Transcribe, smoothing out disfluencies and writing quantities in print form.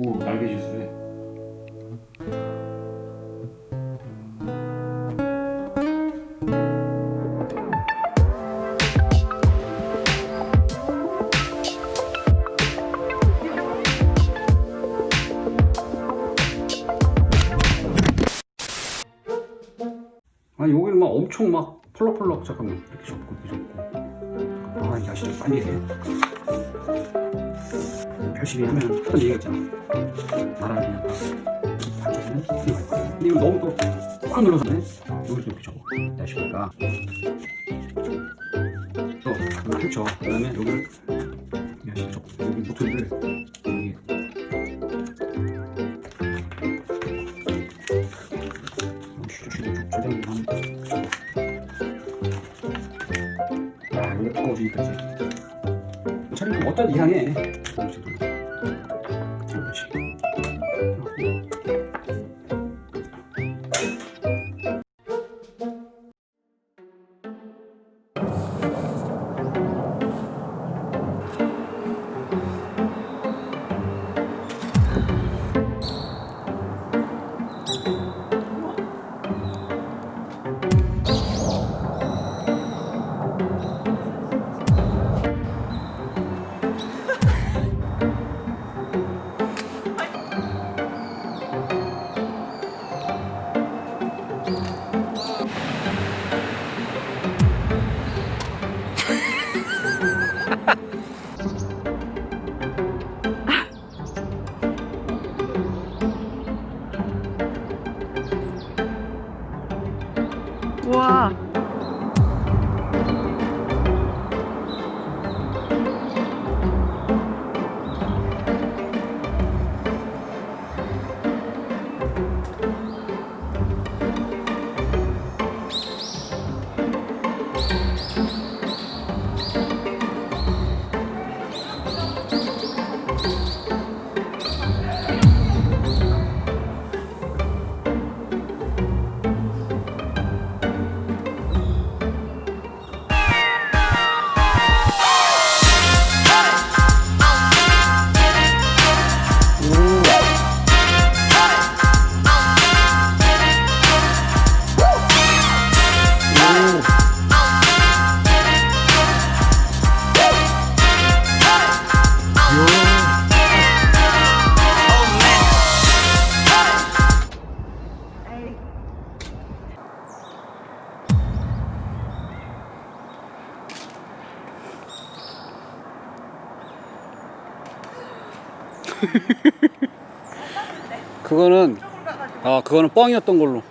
오, 날개짓을 해. 아니 여기는 막 엄청 막 펄럭펄럭. 잠깐만, 이렇게 접고 이렇게 접고. 아, 이 자식이 빨리 해. 열심히 하면 하던 얘기했잖아. 말하는 근데 이거 너무 또꽉 눌러서네. 여기서 이렇게 접어. 이 자식이가 또 펼쳐. 그 다음에 여기를 이 자식 접고, 여기 모터를 여기 이거 두꺼워지니까 이제 차라리 어떤 이상해. 우와. 그거는 그거는 뻥이었던 걸로.